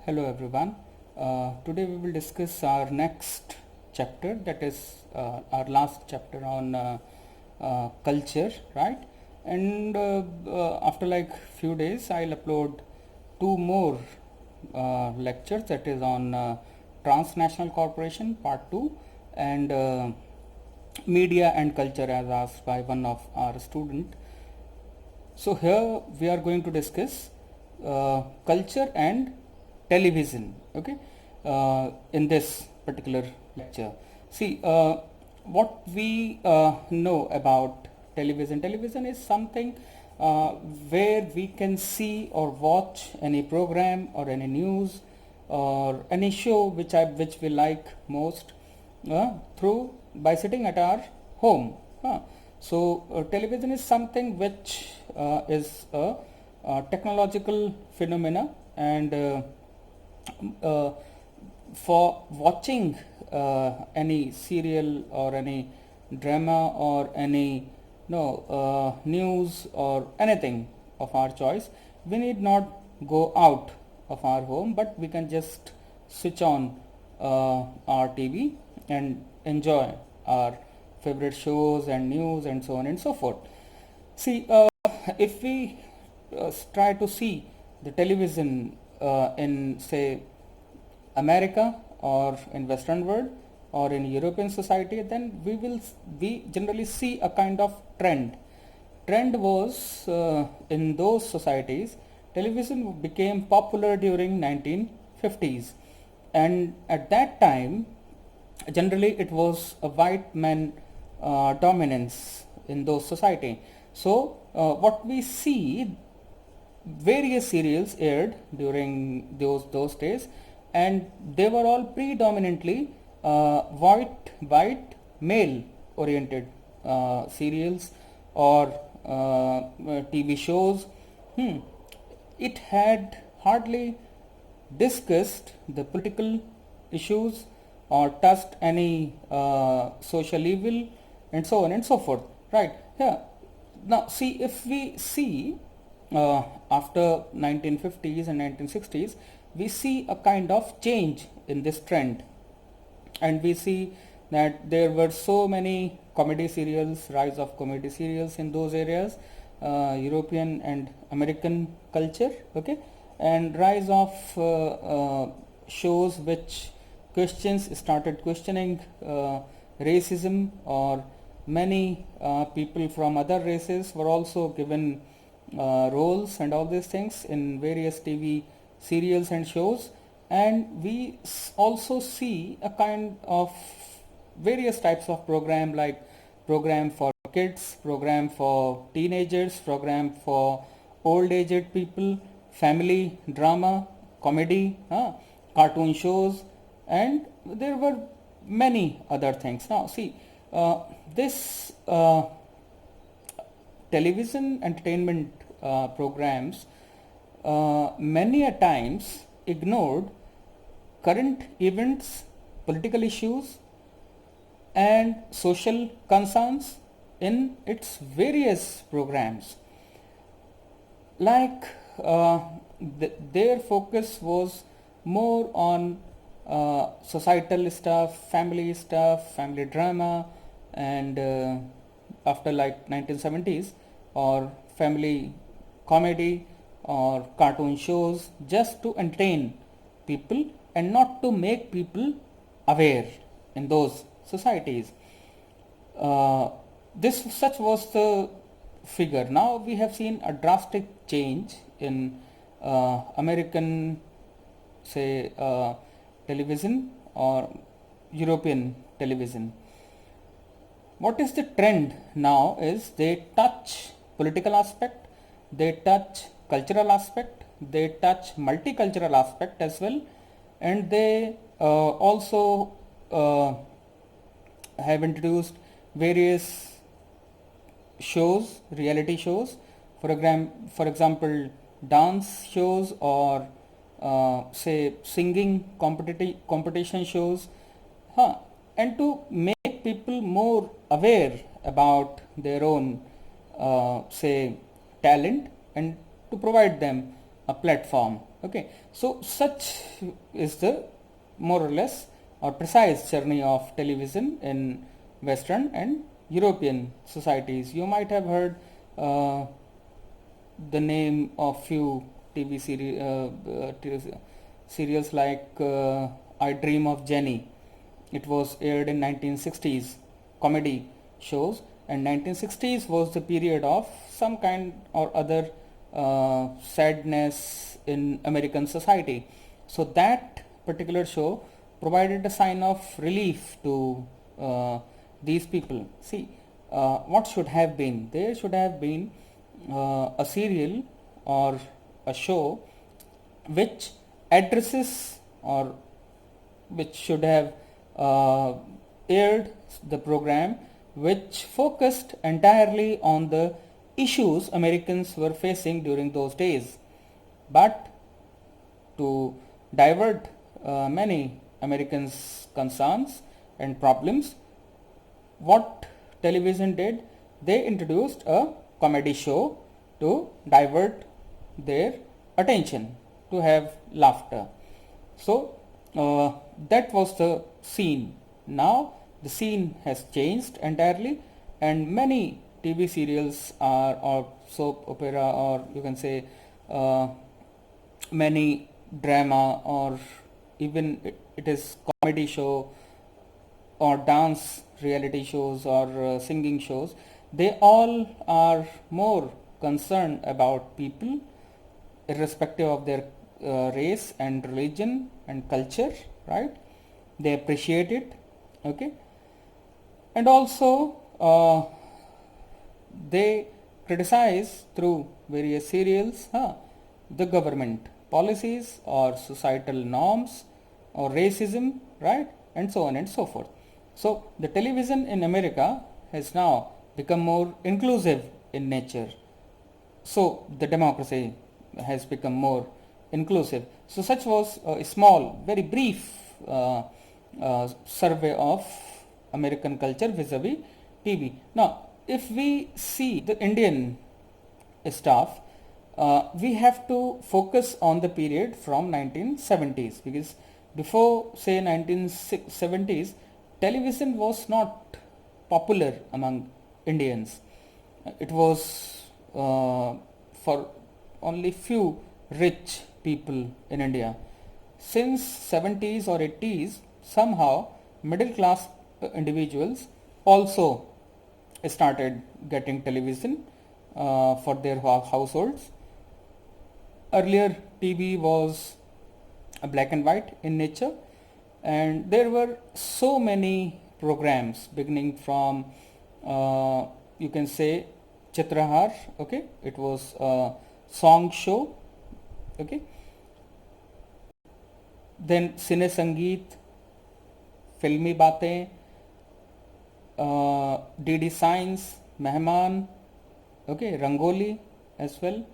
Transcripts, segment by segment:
Hello everyone. Today we will discuss our next chapter, that is our last chapter on culture, right? And after like few days, I'll upload two more lectures, that is on transnational corporation part 2 and media and culture as asked by one of our student. So here we are going to discuss culture and television. Okay, in this particular lecture. See, what we know about television. Television is something where we can see or watch any program or any news or any show which we like most through by sitting at our home. So television is something which is a technological phenomena, and uh, for watching any serial or any drama or any news or anything of our choice, we need not go out of our home, but we can just switch on our TV and enjoy our favorite shows and news and so on and so forth. See, if we try to see the television in, say, America or in Western world or in European society, then we generally see a kind of trend. Trend was in those societies, television became popular during 1950s, and at that time, generally it was a white man dominance in those society. So what we see, various serials aired during those days, and they were all predominantly white male oriented serials or TV shows. It had hardly discussed the political issues or touched any social evil and so on and so forth, right? Yeah. Now see, if we see after 1950s and 1960s, we see a kind of change in this trend, and we see that there were so many comedy serials, rise of comedy serials in those areas, European and American culture, okay, and rise of shows which started questioning racism, or many people from other races were also given roles and all these things in various TV serials and shows. And we also see a kind of various types of program, like program for kids, program for teenagers, program for old aged people, family drama, comedy, cartoon shows, and there were many other things. Now see, this television entertainment programs many a times ignored current events, political issues, and social concerns in its various programs. Like their focus was more on societal stuff, family drama, and after like 1970s, or family comedy or cartoon shows, just to entertain people and not to make people aware in those societies. This such was the figure. Now we have seen a drastic change in American, say, television or European television. What is the trend now is they touch political aspect, they touch cultural aspect, they touch multicultural aspect as well, and they also have introduced various shows, reality shows, for example, dance shows, or say singing competition shows, and to make people more aware about their own say talent, and to provide them a platform. Okay, so such is the more or less or precise journey of television in Western and European societies. You might have heard the name of few serials like I Dream of Jenny. It was aired in 1960s comedy shows, and 1960s was the period of some kind or other sadness in American society. So that particular show provided a sign of relief to these people. See, what should have been? There should have been a serial or a show which addresses or which should have aired the program which focused entirely on the issues Americans were facing during those days. But to divert many Americans' concerns and problems, what television did, they introduced a comedy show to divert their attention, to have laughter. So that was the scene. Now the scene has changed entirely, and many TV serials are, or soap opera, or you can say many drama, or even it is comedy show or dance reality shows or singing shows. They all are more concerned about people irrespective of their race and religion and culture, right? They appreciate it. Okay, and also they criticize through various serials the government policies or societal norms or racism, right, and so on and so forth. So the television in America has now become more inclusive in nature. So the democracy has become more inclusive. So such was a small, very brief survey of American culture vis-a-vis TV. Now, if we see the Indian stuff, we have to focus on the period from 1970s, because before say 1970s, television was not popular among Indians. It was for only few rich people in India. Since 70s or 80s, somehow middle class individuals also started getting television for their households. Earlier TV was a black and white in nature, and there were so many programs beginning from you can say Chitrahar. Okay, it was a song show. Okay, then Cine Sangeet, Filmi Baatein, DD Science, Mehman, okay, Rangoli as well,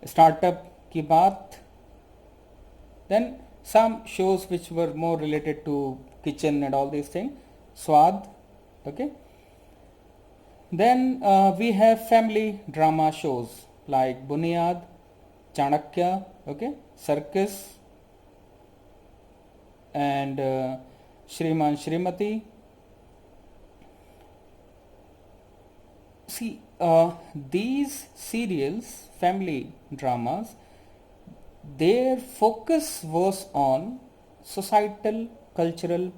Startup Ki Baat. Then some shows which were more related to kitchen and all these things, Swad, okay. Then we have family drama shows like Bunyad, Chanakya, okay, Circus, and Shriman Shrimati. See, these serials, family dramas, their focus was on societal cultural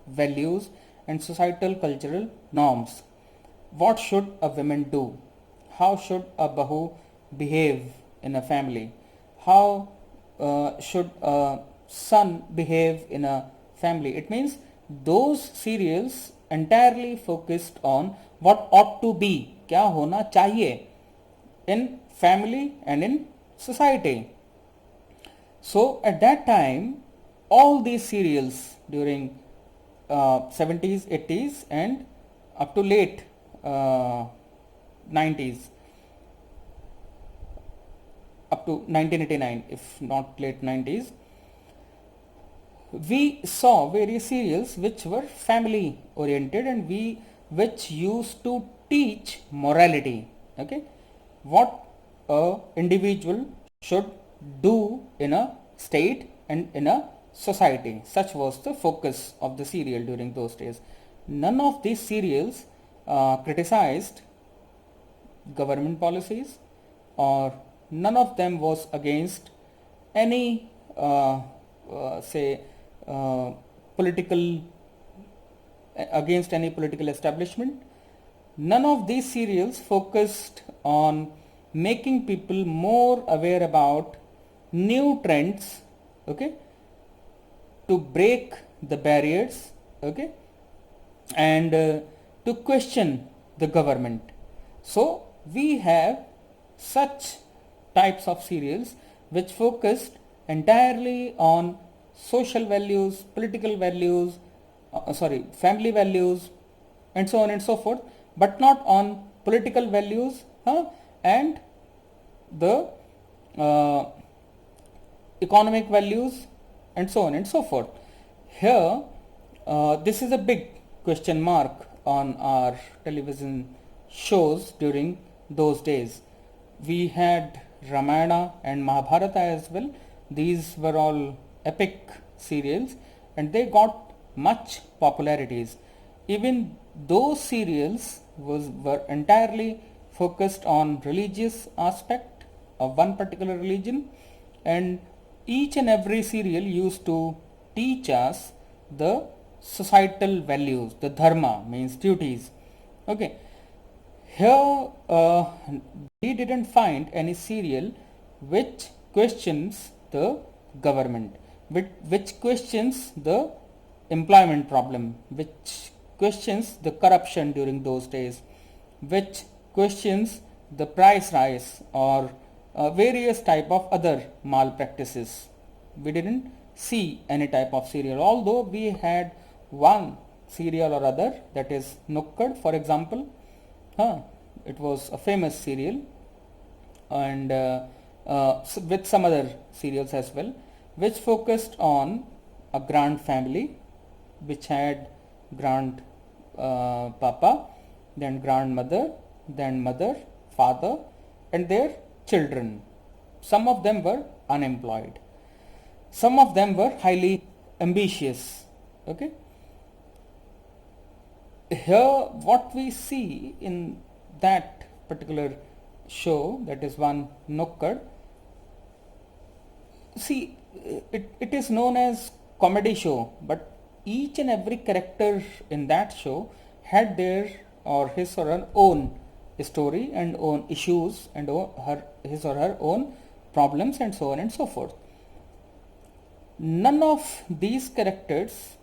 values and societal cultural norms. What should a woman do? How should a bahu behave in a family? How should a son behave in a family? It means those serials entirely focused on what ought to be, क्या होना चाहिए in family and in society. So at that time, all these serials during 70s, 80s and up to late 90s, up to 1989, if not late 90s, we saw various serials which were family oriented and which used to teach morality. Okay, what a individual should do in a state and in a society. Such was the focus of the serial during those days. None of these serials criticized government policies, or none of them was against any say political against any political establishment. None of these serials focused on making people more aware about new trends, okay, to break the barriers, okay, and to question the government. So we have such types of serials which focused entirely on social values, political values, family values, and so on and so forth, but not on political values and the uh, economic values, and so on and so forth. Here, this is a big question mark on our television shows during those days. We had Ramayana and Mahabharata as well. These were all epic serials and they got much popularities. Even those serials were entirely focused on religious aspect of one particular religion, and each and every serial used to teach us the societal values, the dharma means duties. Okay, here we didn't find any serial which questions the government, which questions the employment problem, which questions the corruption during those days, which questions the price rise or various type of other malpractices. We didn't see any type of serial, although we had one serial or other, that is Nukkad, for example. It was a famous serial, and with some other serials as well, which focused on a grand family which had grand papa, then grandmother, then mother, father, and their children. Some of them were unemployed. Some of them were highly ambitious. Okay. Here, what we see in that particular show, that is one Nukkad, see, it is known as comedy show, but each and every character in that show had their or his or her own story and own issues and his or her own problems, and so on and so forth. None of these characters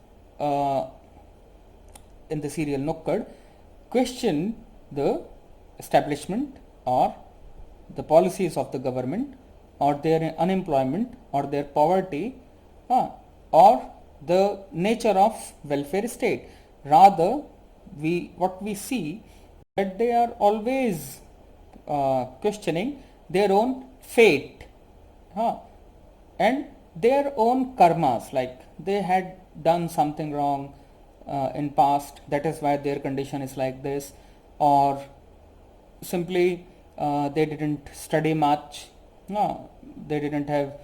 in the serial Nukkad question the establishment or the policies of the government or their unemployment or their poverty or the nature of welfare state. Rather, what we see that they are always questioning their own fate and their own karmas, like they had done something wrong in past, that is why their condition is like this, or simply they didn't study much, they didn't have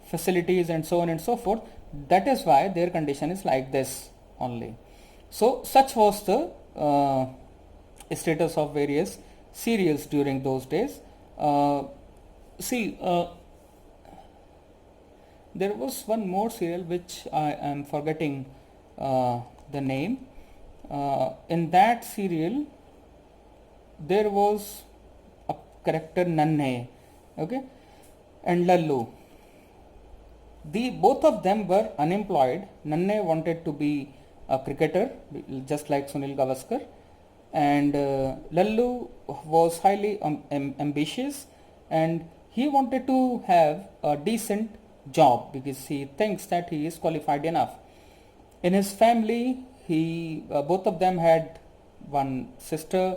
facilities, and so on and so forth. That is why their condition is like this only. So such was the status of various serials during those days. There was one more serial which I am forgetting the name. In that serial, there was a character Nanne, okay, and Lallu. Both of them were unemployed. Nanne wanted to be a cricketer, just like Sunil Gavaskar, and Lallu was highly ambitious, and he wanted to have a decent job because he thinks that he is qualified enough. In his family, both of them had one sister,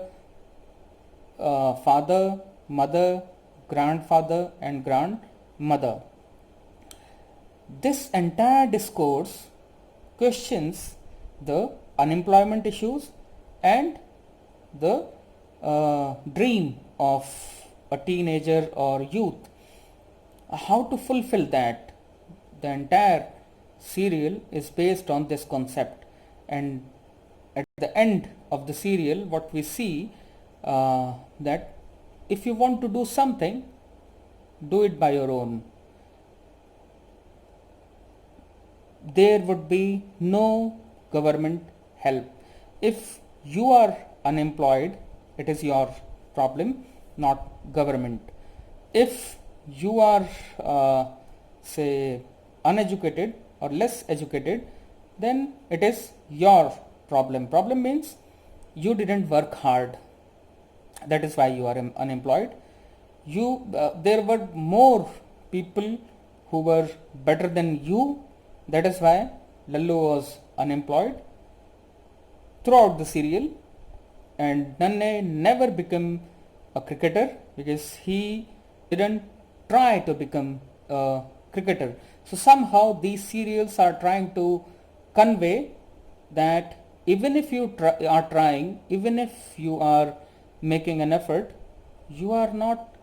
father, mother, grandfather, and grandmother. This entire discourse questions the unemployment issues and the dream of a teenager or youth. How to fulfill that? The entire serial is based on this concept, and at the end of the serial what we see, that if you want to do something, do it by your own. There would be no government help. If you are unemployed, it is your problem, not government. If you are say uneducated or less educated, then it is your problem means you didn't work hard, that is why you are unemployed. There were more people who were better than you, that is why Lallu was unemployed throughout the serial. And Nanne never became a cricketer because he didn't try to become a cricketer. So somehow these serials are trying to convey that even if you are trying, even if you are making an effort, you are not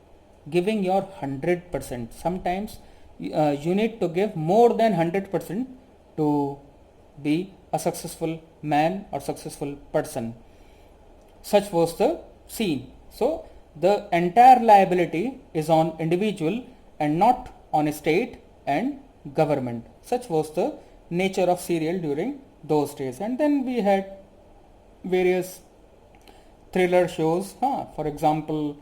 giving your 100%. Sometimes you need to give more than 100% to be a successful man or successful person. Such was the scene. So the entire liability is on individual and not on state and government. Such was the nature of serial during those days. And then we had various thriller shows. For example,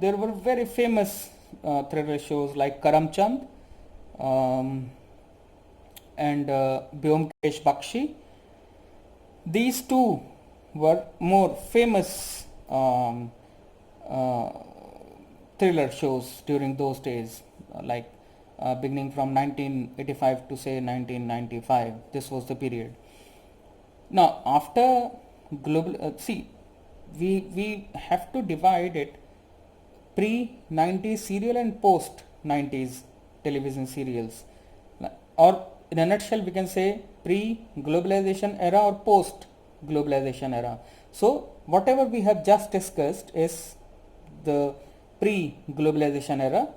there were very famous thriller shows like Karamchand and Byomkesh Bakshi. These two were more famous thriller shows during those days, like beginning from 1985 to say 1995. This was the period. Now after global, we have to divide it pre-90s serial and post-90s television serials, or in a nutshell we can say pre-globalization era or post-globalization era. So whatever we have just discussed is the pre-globalization era,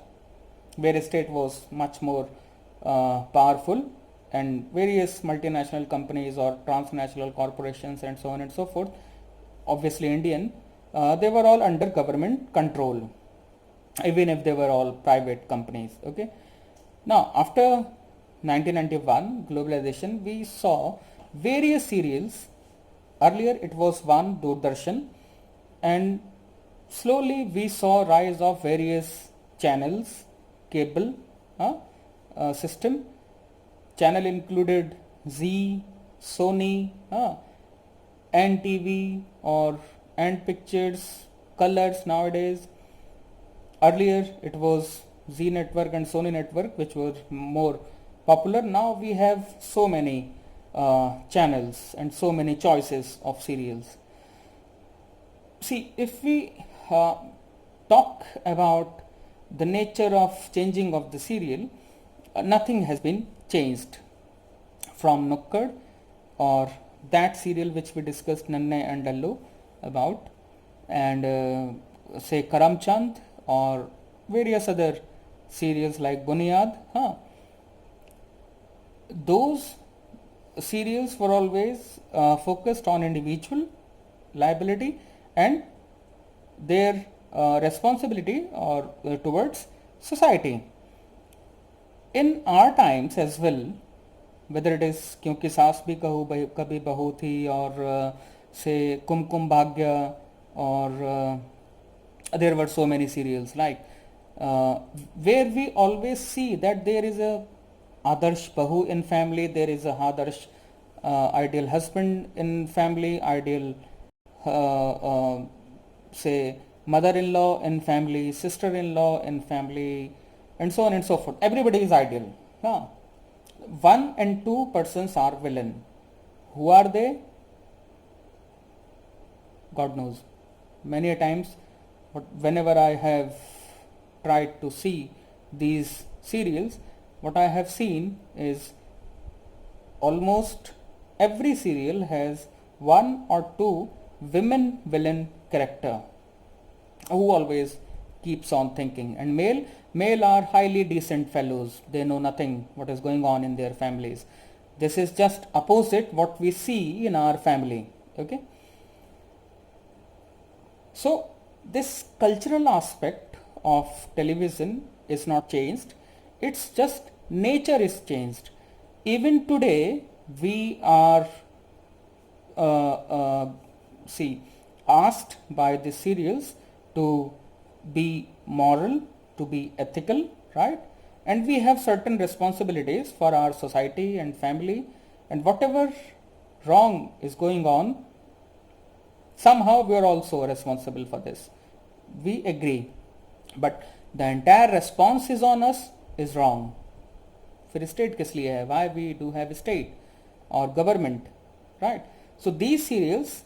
where state was much more powerful, and various multinational companies or transnational corporations and so on and so forth, obviously Indian, they were all under government control, even if they were all private companies. Okay. Now after 1991 globalization, we saw various serials. Earlier it was one Doordarshan, and slowly we saw rise of various channels, cable system. Channel included Zee, Sony, NTV or Ant Pictures, Colors nowadays. Earlier it was Zee Network and Sony Network which were more popular. Now we have so many channels and so many choices of serials. See, if we talk about the nature of changing of the serial, nothing has been changed from Nukkad or that serial which we discussed Nanne and Lallu about, and say Karamchand or various other serials like Bunyad. Those serials were always focused on individual liability and their responsibility or towards society. In our times as well, whether it is क्योंकि सास भी कभी बहू थी और say Kumkum Bhagya, or there were so many serials like where we always see that there is a Adarsh Bahu in family, there is a Adarsh ideal husband in family, ideal say mother-in-law in family, sister-in-law in family, and so on and so forth. Everybody is ideal. One and two persons are villain. Who are they? God knows. Many a times, whenever I have tried to see these serials, what I have seen is almost every serial has one or two women villain character who always keeps on thinking, and male Male are highly decent fellows. They know nothing what is going on in their families. This is just opposite what we see in our family. Okay. So this cultural aspect of television is not changed. It's just nature is changed. Even today we are see asked by the serials to be moral, to be ethical, right? And we have certain responsibilities for our society and family, and whatever wrong is going on, somehow we are also responsible for this. We agree, but the entire response is on us is wrong. फिर state किस लिए है? Why we do have state or government, right? So these serials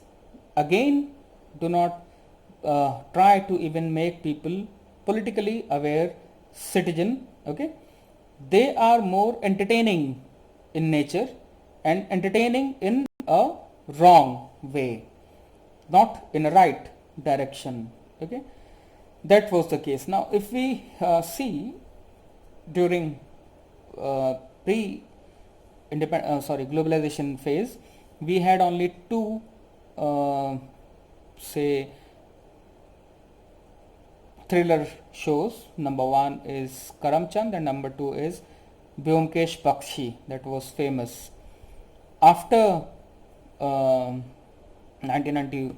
again do not try to even make people politically aware citizen. Okay, they are more entertaining in nature and entertaining in a wrong way, not in a right direction. Okay, that was the case. Now if we see during pre globalization phase, we had only two say thriller shows. Number one is Karamchand and number two is Byomkesh Bakshi, that was famous. After 1990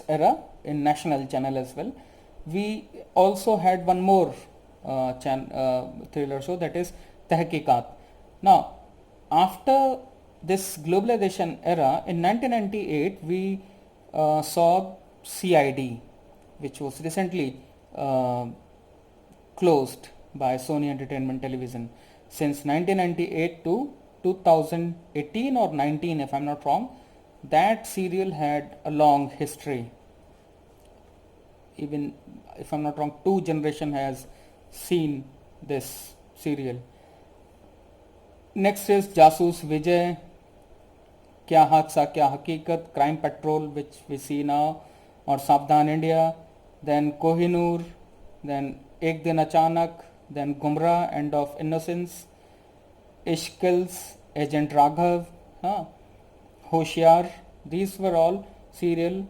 era in national channel as well, we also had one more thriller show, that is Tehqiqat. Now after this globalization era in 1998 we saw CID, which was recently closed by Sony Entertainment Television. Since 1998 to 2018 or 19 if I'm not wrong, that serial had a long history. Even if I'm not wrong, 2 generation has seen this serial. Next is Jasoos Vijay, Kya Hadsa Kya Hakikat, Crime Patrol, which we see now, or Savdhan India, then Kohinoor, then Ek Din Achanak, then Gumrah, End of Innocence, Ishkils, Agent Raghav, Hoshiar. These were all serial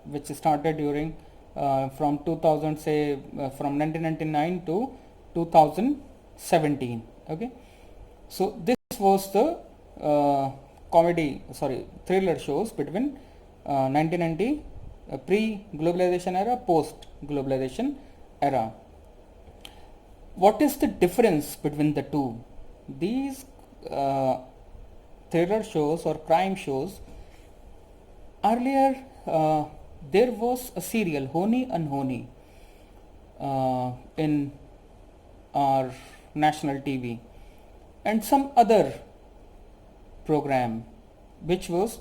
which started during from 2000 from 1999 to 2017. Okay, so this was the thriller shows between 1990 pre-globalization era, post-globalization era. What is the difference between the two? These thriller shows or crime shows, earlier there was a serial, Honi Unhoni, in our national TV, and some other program which was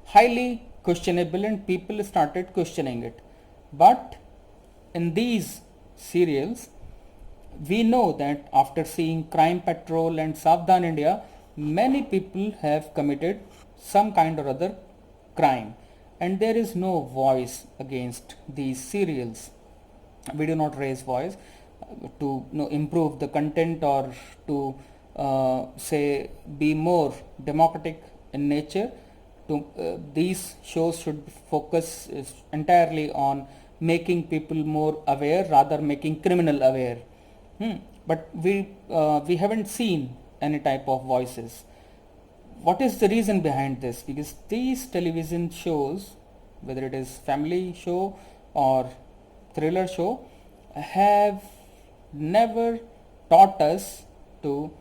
highly questionable and people started questioning it. But in these serials, we know that after seeing Crime Patrol and Savdhan India, many people have committed some kind or other crime, and there is no voice against these serials. We do not raise voice to improve the content or to say be more democratic in nature. These shows should focus entirely on making people more aware rather making criminal aware. But we haven't seen any type of voices. What is the reason behind this? Because these television shows, whether it is family show or thriller show, have never taught us to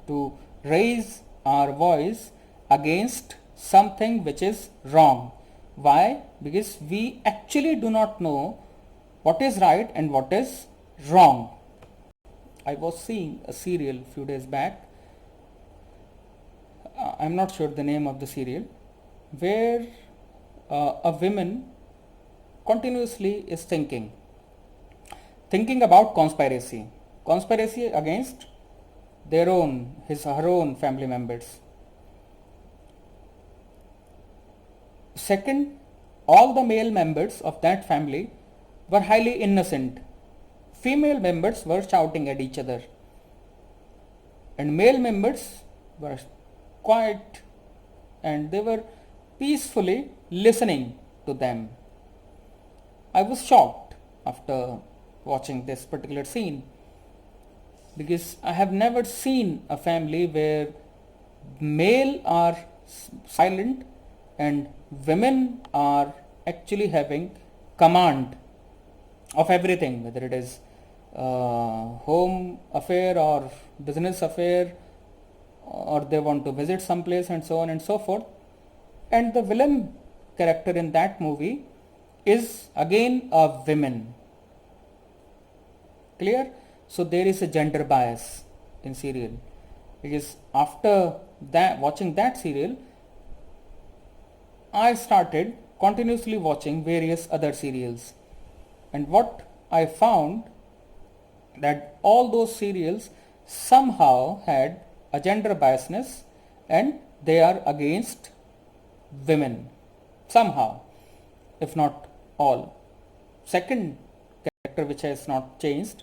to raise our voice against something which is wrong. Why? Because we actually do not know what is right and what is wrong. I was seeing a serial few days back. I'm not sure the name of the serial, where a woman continuously is thinking about conspiracy against her own family members. Second, all the male members of that family were highly innocent. female members were shouting at each other, and male members were quiet and they were peacefully listening to them. I was shocked after watching this particular scene because I have never seen a family where male are silent and women are actually having command of everything, whether it is home affair or business affair, or they want to visit someplace and so on and so forth. And the villain character in that movie is again a woman. Clear? So there is a gender bias in serial. Because after that, watching that serial, I started continuously watching various other serials, and what I found that all those serials somehow had a gender biasness and they are against women somehow, if not all. Second character which has not changed,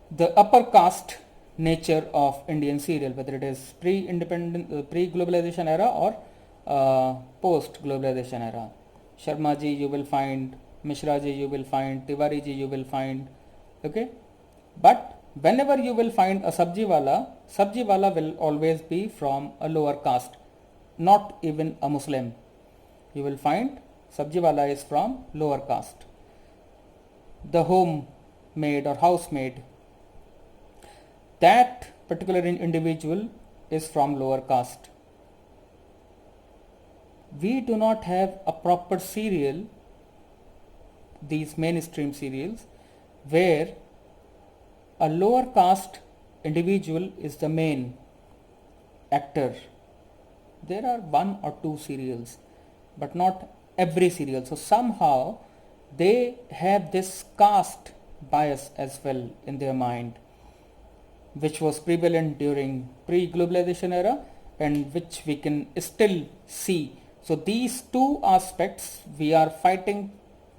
the upper caste nature of Indian serial, whether it is pre-independent, pre-globalization era or post-globalization era. Sharma ji you will find, Mishra ji you will find, Tiwari ji you will find, okay. But whenever you will find a sabji wala will always be from a lower caste, not even a Muslim. You will find sabji wala is from lower caste. The home maid or housemaid, that particular individual is from lower caste. We do not have a proper serial, these mainstream serials, where a lower caste individual is the main actor. There are one or two serials, but not every serial. So somehow they have this caste bias as well in their mind, which was prevalent during pre-globalization era and which we can still see. So these two aspects we are fighting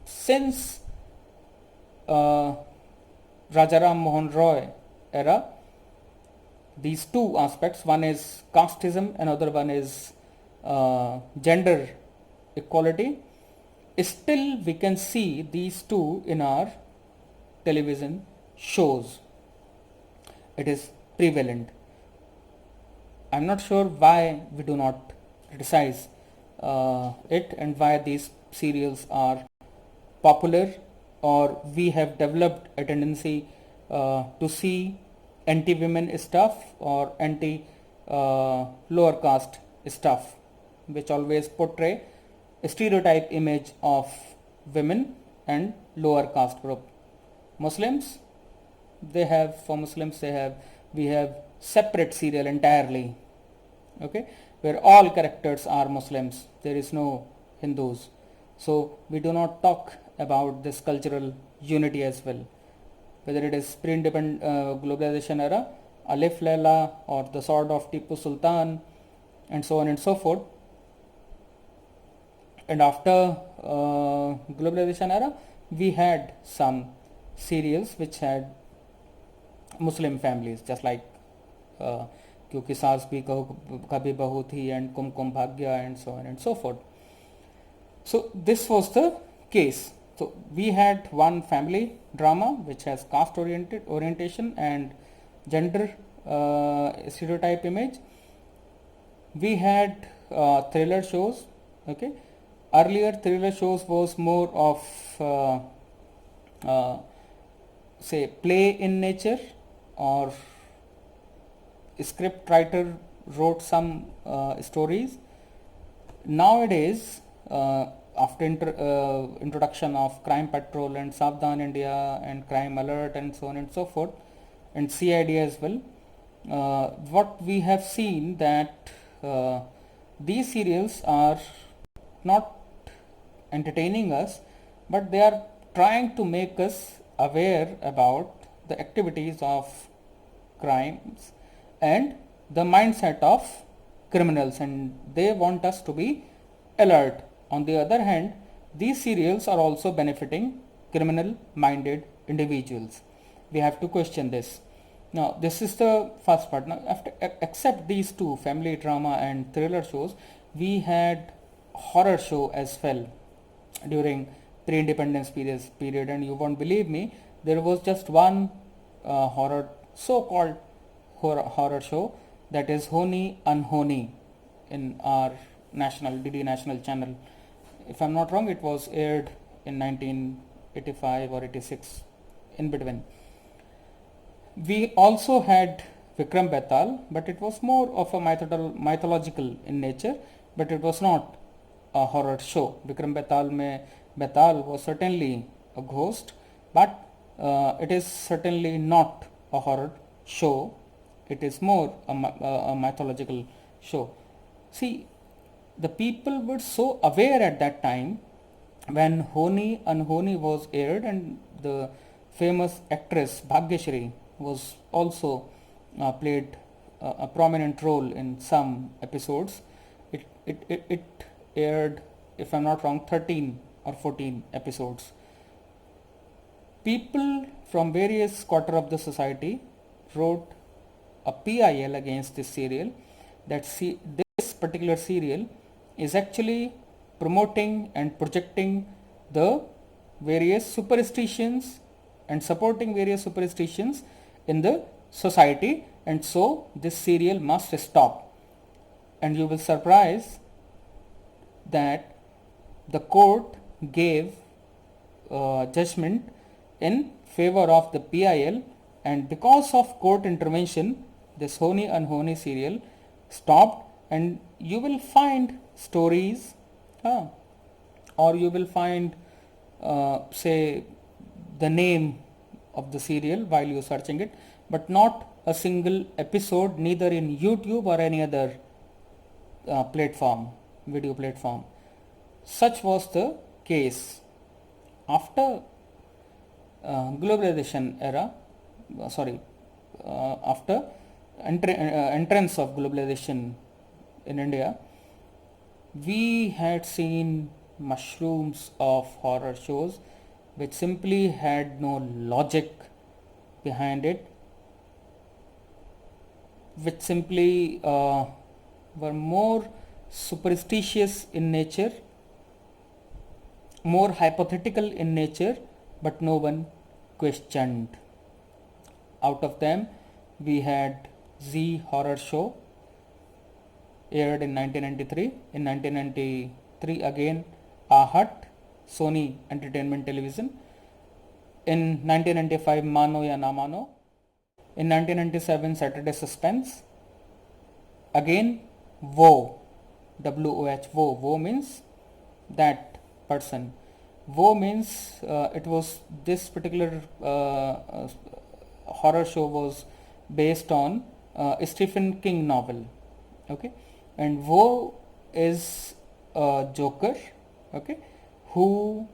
since Rajaram Mohan Roy era. These two aspects, one is casteism, another one is gender equality. Still we can see these two in our television shows. It is prevalent. I'm not sure why we do not criticize it and why these serials are popular, or we have developed a tendency to see anti-women stuff or anti-lower caste stuff, which always portray a stereotype image of women and lower caste group. Muslims, we have separate serial entirely, okay, where all characters are Muslims. There is no Hindus. So we do not talk about this cultural unity as well, whether it is pre-independent globalization era, Alif Laila, or the Sword of Tipu Sultan, and so on and so forth. And after globalization era, we had some serials which had Muslim families, just like क्योंकि सास भी कभी बहू थी and Kumkum Bhagya and so on and so forth. So this was the case. So we had one family drama which has caste orientation and gender stereotype image. We had thriller shows, okay. Earlier thriller shows was more of say play in nature, or script writer wrote some stories. Nowadays after introduction of Crime Patrol and Savdhan India and Crime Alert and so on and so forth, and CID as well, what we have seen that these serials are not entertaining us, but they are trying to make us aware about the activities of crimes and the mindset of criminals, and they want us to be alert. On the other hand, these serials are also benefiting criminal minded individuals. we have to question this. Now, this is the first part. Now, after except these two, family drama and thriller shows, we had horror show as well during pre-independence period, and you won't believe me, there was just one horror, so-called horror show, that is Honi Unhoni, in our national DD national channel. If I'm not wrong, it was aired in 1985 or 86, in between. We also had Vikram Betal, but it was more of a mythological in nature, but it was not a horror show. Vikram Betal mein Betal was certainly a ghost, but it is certainly not a horror show. It is more a mythological show. See, the people were so aware at that time when Honi Unhoni was aired, and the famous actress Bhagyashree was also played a prominent role in some episodes. It aired, if I'm not wrong, 13 or 14 episodes. People from various quarter of the society wrote a PIL against this serial, that this particular serial is actually promoting and projecting the various superstitions and supporting various superstitions in the society, and so this serial must stop. And you will surprise that the court gave judgment in favor of the PIL, and because of court intervention, this Honi Unhoni serial stopped. And you will find stories, or you will find say the name of the serial while you searching it, but not a single episode, neither in YouTube or any other video platform. Such was the case. After globalization era, after entrance of globalization in India, we had seen mushrooms of horror shows which simply had no logic behind it, which simply were more superstitious in nature, more hypothetical in nature, but no one questioned. Out of them, we had Z Horror Show, aired in 1993. In 1993 again, Ahat, Sony Entertainment Television. In 1995, Mano Ya Na Mano. In 1997, Saturday Suspense. Again, Woh, W-O-H, Woh. Woh means that person. Woh means it was this particular horror show was based on a Stephen King novel. Okay, and Woh is a joker, okay, who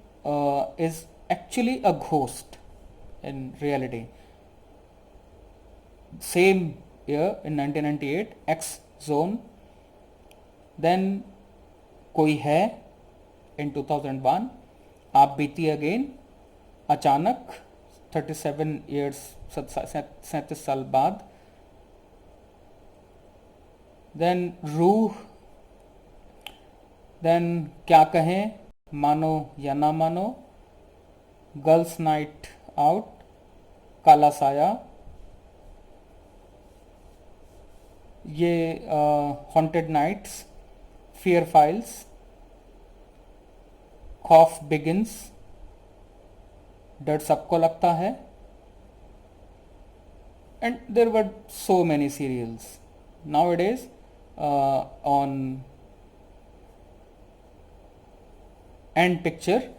is actually a ghost in reality. Same year in 1998, X Zone. Then Koi Hai in 2001, Aap Beeti Again, Achanak 37 years 37 साल बाद. Then रूह, then क्या कहें, मानो या ना मानो, girls night out, काला साया, ये हॉन्टेड नाइट्स, फियर फाइल्स, खौफ बिगिंस, डर सबको लगता है, and there were so many serials. Nowadays on end picture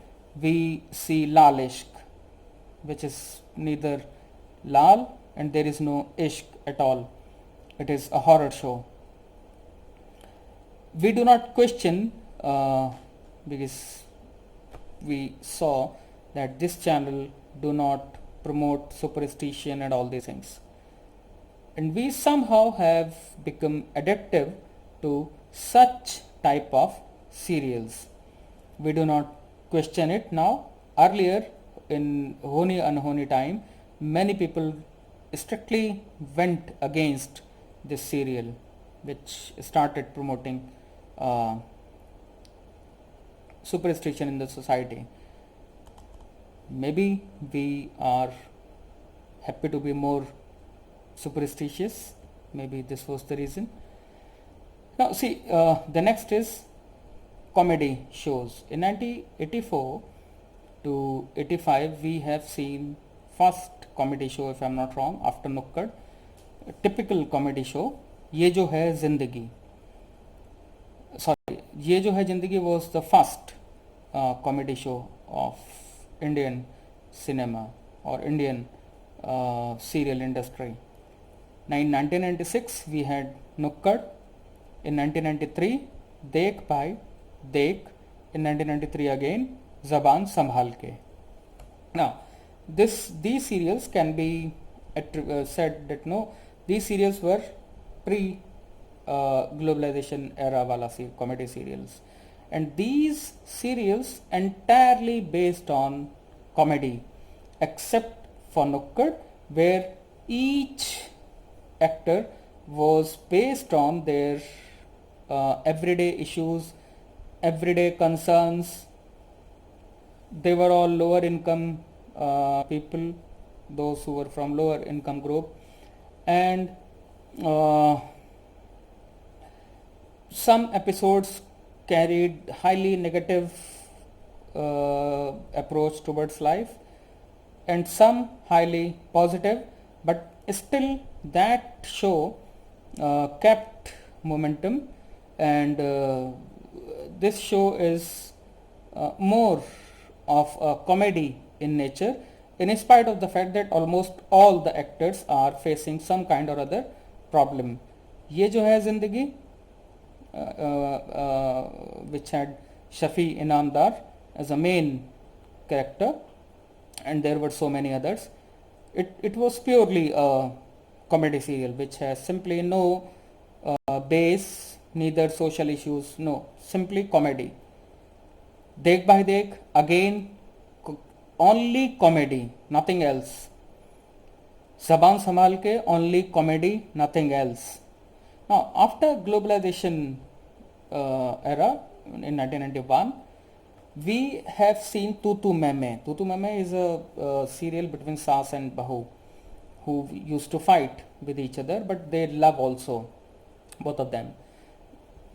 we see Lal Ishq, which is neither Lal and there is no Ishq at all. It is a horror show. We do not question because we saw that this channel do not promote superstition and all these things, and we somehow have become addictive to such type of serials. We do not question it now. Earlier in Honi Unhoni time, many people strictly went against this serial, which started promoting superstition in the society. Maybe we are happy to be more superstitious. Maybe this was the reason. Now, see, the next is comedy shows. In 1984 to 85, we have seen first comedy show, if I'm not wrong, after Nukkad, a typical comedy show, ये जो है जिंदगी. Sorry, ये जो है जिंदगी was the first comedy show of Indian cinema or Indian serial industry. In 1996 we had Nukkad. In 1993 Dekh Bhai Dekh. In 1993 again Zaban Sambhal Ke. Now these serials can be said that no, these serials were pre globalization era wala comedy serials, and these serials entirely based on comedy except for Nukkad, where each actor was based on their everyday issues, everyday concerns. They were all lower income people, those who were from lower income group, and some episodes carried highly negative approach towards life, and some highly positive, but still that show kept momentum, and this show is more of a comedy in nature, in spite of the fact that almost all the actors are facing some kind or other problem. ये जो है जिंदगी which had Shafi Inamdar as a main character, and there were so many others. It was purely a comedy serial which has simply no base, neither social issues, no, simply comedy. Dekh Bhai Dekh, again only comedy, nothing else. Zaban Sambhal Ke, only comedy, nothing else. Now, after globalization era in 1991, we have seen Tu Tu Main. Tu Tu Main is a serial between Saas and Bahu, who used to fight with each other, but they love also, both of them.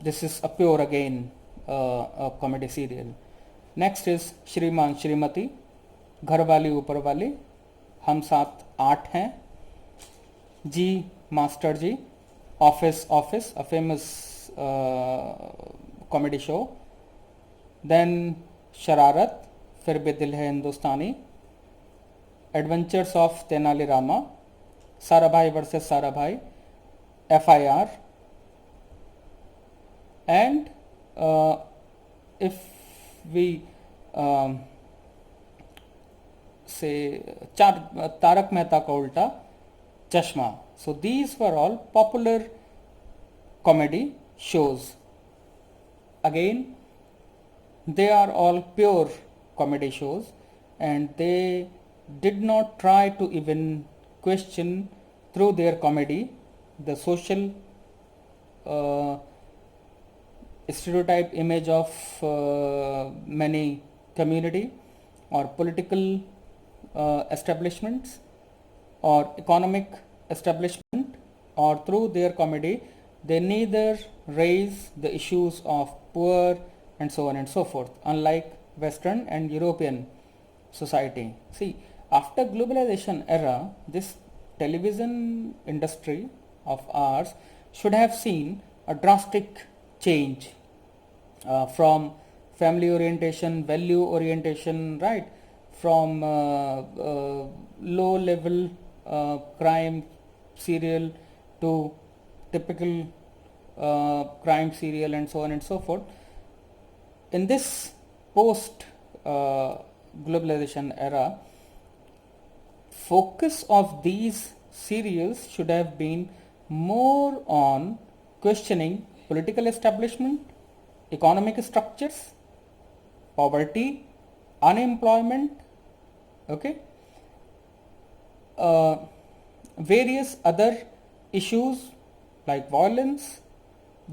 This is a pure again a comedy serial. Next is Shriman Shrimati, Gharwali Uparwali, Hum Saath Aath Hain, Ji Master Ji, Office, a famous comedy show. Then Shararat, Fir Bhi Dil Hai Hindustani, Adventures of Tenali Rama, Sarabhai versus Sarabhai, FIR, and if we say Tarak Mehta Ka Ulta Chashma. So these were all popular comedy shows. Again, they are all pure comedy shows, and they did not try to even question through their comedy the social stereotype image of many community or political establishments or economic establishment, or through their comedy they neither raise the issues of poor and so on and so forth, unlike Western and European society. See, after globalization era, this television industry of ours should have seen a drastic change from family orientation, value orientation, right, from low level crime serial to typical crime serial and so on and so forth. In this post globalization era, focus of these serials should have been more on questioning political establishment, economic structures, poverty, unemployment, okay, uh, various other issues like violence,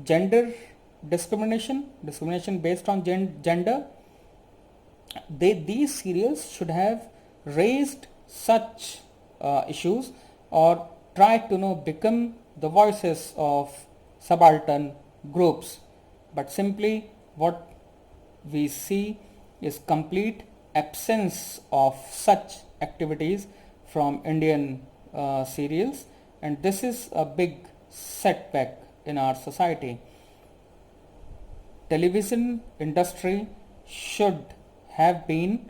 gender discrimination, discrimination based on gender. These serials should have raised such issues, or tried to become the voices of subaltern groups. But simply what we see is complete absence of such activities from Indian serials, and this is a big setback in our society. Television industry should have been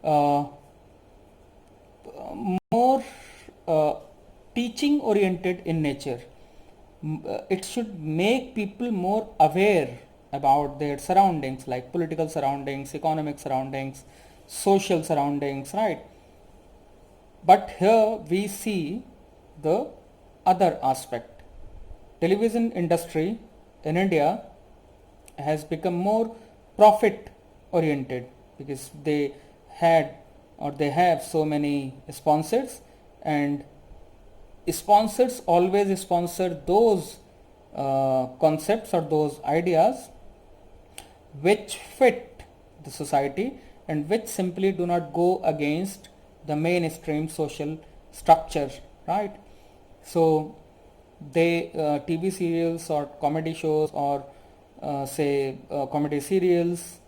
uh, more teaching oriented in nature. It should make people more aware about their surroundings, like political surroundings, economic surroundings, social surroundings, right? But here we see the other aspect. Television industry in India has become more profit oriented because they had or they have so many sponsors, and sponsors always sponsor those concepts or those ideas which fit the society and which simply do not go against the mainstream social structure, right? So they TV serials or comedy shows, or say comedy serials,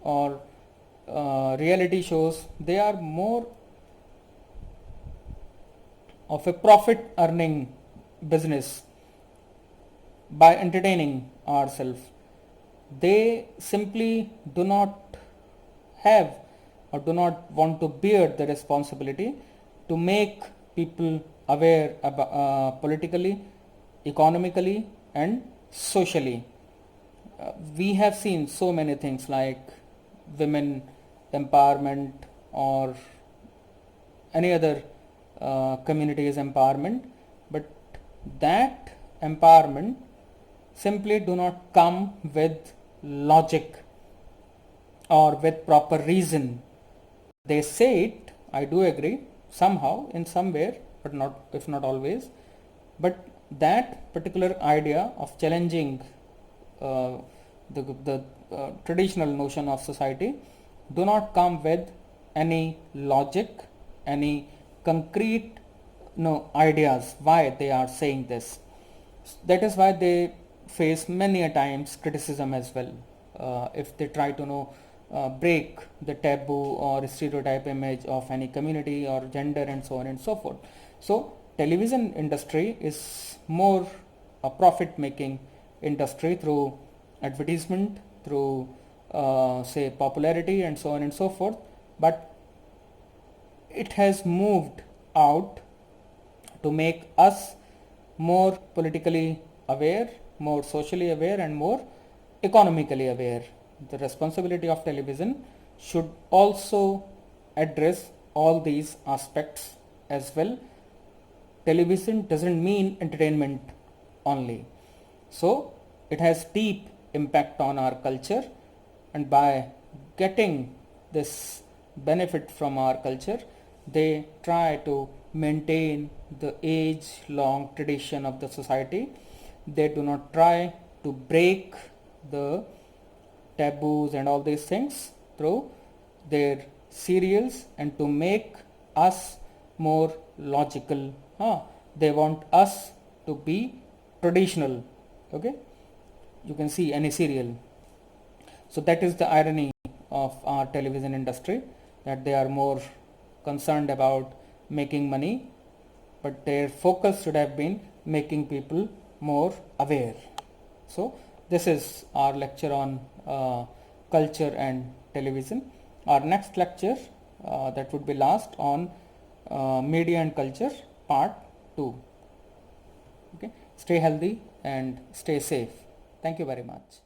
or reality shows, they are more of a profit earning business by entertaining ourselves. They simply do not have or do not want to bear the responsibility to make people aware about politically, economically, and socially. We have seen so many things like women empowerment or any other communities empowerment, but that empowerment simply do not come with logic or with proper reason. They say it, I do agree, somehow, in somewhere, but not, if not always. But that particular idea of challenging the traditional notion of society do not come with any logic, any concrete ideas why they are saying this. That is why they face many a times criticism as well. If they try to break the taboo or stereotype image of any community or gender and so on and so forth. So television industry is more a profit making industry through advertisement, through say popularity and so on and so forth, but it has moved out to make us more politically aware, more socially aware, and more economically aware. The responsibility of television should also address all these aspects as well. Television doesn't mean entertainment only. So it has deep impact on our culture, and by getting this benefit from our culture, they try to maintain the age long tradition of the society. They do not try to break the taboos and all these things through their serials and to make us more logical. They want us to be traditional. Okay, you can see any serial. So that is the irony of our television industry, that they are more concerned about making money, but their focus should have been making people more aware. So this is our lecture on culture and television. Our next lecture, that would be last, on media and culture, part 2. Okay, stay healthy and stay safe. Thank you very much.